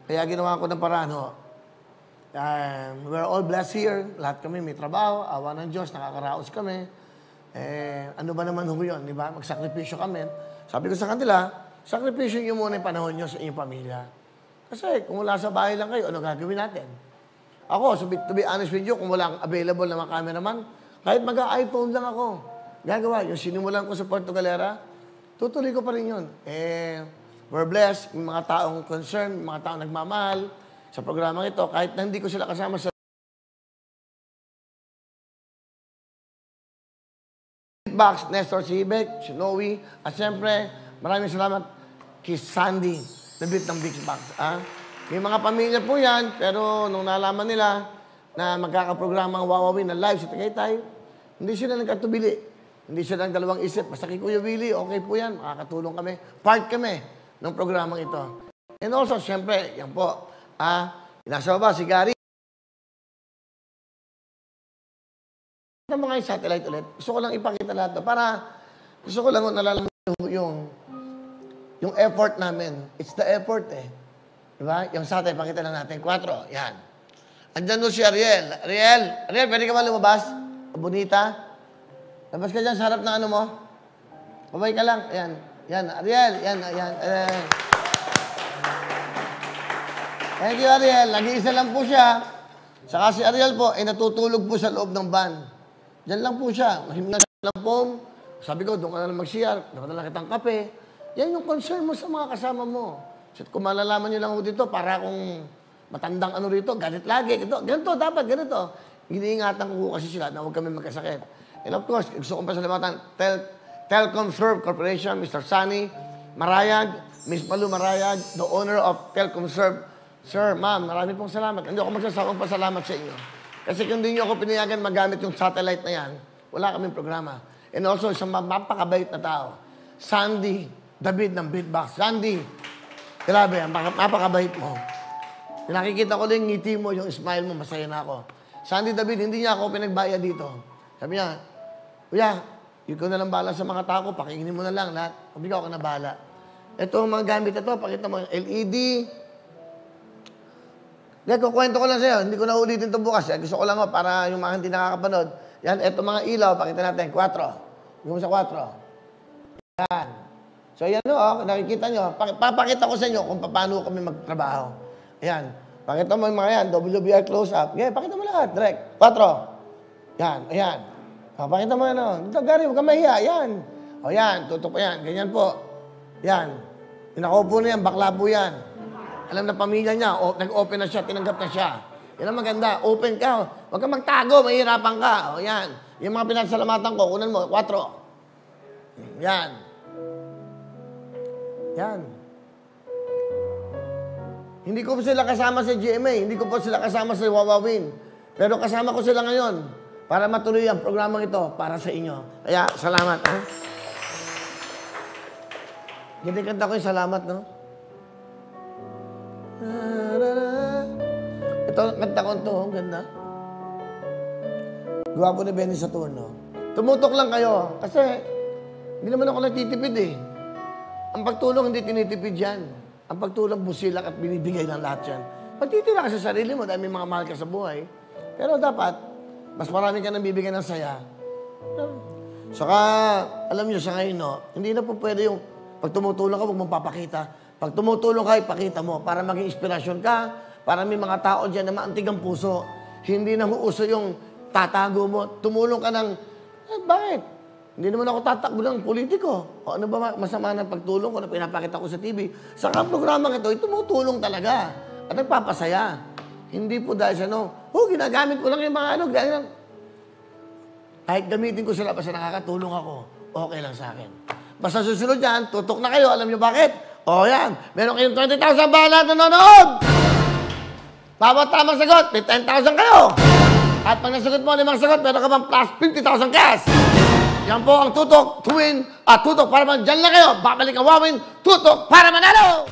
Kaya ginawa ko ng paraan, ho. We're all blessed here. Lahat kami may trabaho. Awa ng Diyos, nakakaraos kami. Ano ba naman ho yun, di ba? Magsakripisyo kami. Sabi ko sa kanila, sakripisyo nyo muna yung panahon nyo sa inyong pamilya. Kasi kung wala sa bahay lang kayo, ano gagawin natin? Ako, to be honest with you, kung wala available na mga cameraman, kahit mag-iPhone lang ako, gagawa. Yung sinimulan ko sa Puerto Galera, tutuloy ko pa rin yun. We're blessed, yung mga taong concerned, mga taong nagmamahal sa programang ito, kahit na hindi ko sila kasama sa Box, Nestor Sibek, si Noe, at siyempre, maraming salamat kay Sandy, the beat ng Big Box. May mga pamilya po yan, pero nung nalaman nila na magkakaprograma ang Wawawin na live sa Tagaytay, hindi sila nagkatubili. Hindi sila nagdalawang isip. Basta kay Kuya Willie, okay po yan, makakatulong kami. Part kami ng programang ito. And also, siyempre, yan po, nasa baba, si Gary. Ito mga yung satellite ulit. Gusto ko lang ipakita lahat to para gusto ko lang nalalaman yung effort namin. It's the effort eh. Diba? Yung satellite, pakita lang natin. 4. Yan. Andyan doon si Ariel. Ariel, pwede ka ba lumabas? Bonita. Labas ka dyan sa harap ng ano mo. Babay ka lang. Yan. Yan. Ariel. Yan. Yan. Thank you, Ariel. Nag-iisa lang po siya. Saka si Ariel po, ay natutulog po sa loob ng van. Diyan lang po siya. Mahiminga sa lampong. Sabi ko, doon ka na lang mag-CR. Doon ka na lang kitang kape. Yan yung concern mo sa mga kasama mo. So, kung malalaman nyo lang ako dito, para akong matandang ano rito, ganit lagi. Ganito, dapat, ganito. Iniingatan ko kasi sila na huwag kami magkasakit. And of course, gusto kong pasalamatan, Telcom Serve Corporation, Mr. Sunny Marayag, Ms. Malu Marayag, the owner of Telcom Serve. Sir, ma'am, marami pong salamat. Hindi ako magsasawang pasalamat sa inyo. Kasi kung hindi nyo ako pinayagan magamit yung satellite na yan, wala kaming programa. And also, isang mapakabait na tao, Sandy David ng Beatbox. Sandy, grabe, mapakabait mo. Nakikita ko lang yung ngiti mo, yung smile mo, masaya na ako. Sandy David, hindi niya ako pinagbayad dito. Sabi niya, Kuya, ikaw na lang bahala sa mga tao, pakinginin mo na lang lahat. Sabi ko, ako na bahala. Ito ang mga gamit na ito, pakita mo yung LED. Kukwento ko lang sa'yo, hindi ko na ulitin ito bukas. Gusto ko lang para yung mga hindi nakakapanood. Yan, ito mga ilaw, pakita natin. 4. Yung sa 4. Yan. So yan nakikita nyo. Papakita ko sa inyo kung paano kami magtrabaho. Ayan. Pakita mo yung mga yan, WBR close-up. Yeah, pakita mo lahat, direct. 4. Yan, ayan. Pakita mo yan. Ito, Gary, huwag ka mahiya. Yan. O yan, tutok po yan. Ganyan po. Yan. Pinakaupo na yan, bakla po yan. Alam na pamilya niya, nag-open na siya, tinanggap na siya. Yan ang maganda, open ka. Huwag kang magtago, mahihirapan ka. O yan. Yung mga pinasalamatan ko, kunan mo, 4. Yan. Yan. Hindi ko po sila kasama sa GMA, hindi ko po sila kasama sa Wawawin. Pero kasama ko sila ngayon para matuloy ang programang ito para sa inyo. Kaya, salamat. Ginikanta ko yung salamat, no? Ito, kanta ko ito, ang ganda. Gawa po ni Benny Saturno. Tumutok lang kayo, kasi hindi naman ako nagtitipid eh. Ang pagtulong hindi tinitipid yan. Ang pagtulong busilak at binibigay ng lahat yan. Pagtitira ka sa sarili mo dahil may mga mahal ka sa buhay. Pero dapat, mas marami ka nang bibigyan ng saya. Saka, alam nyo, sa ngayon, no, hindi na po pwede yung pag tumutulong ka, huwag mong papakita. Pag tumutulong ka, ipakita mo para maging inspirasyon ka, para may mga tao dyan na maantig ang puso. Hindi na uuso yung tatago mo. Tumulong ka ng, bakit? Hindi naman ako tatakbo ng politiko. O ano ba masama ng pagtulong ko na pinapakita ko sa TV? Sa programang ito, tumutulong talaga. At nagpapasaya. Hindi po dahil sa ginagamit ko lang yung mga ganyan. Kahit gamitin ko sila, basta nakakatulong ako, okay lang sa akin. Basta susunod yan, tutok na kayo. Alam nyo bakit? Yan. Meron kayong 20,000 bahala na nanonood. Bawat tamang sagot, may 10,000 kayo. At pag nasagot mo 5 sagot, meron ka bang plus 50,000 cash. Yan po ang tutok to win. Tutok para man dyan lang kayo. Babalik ang Wawin. Tutok para manalo!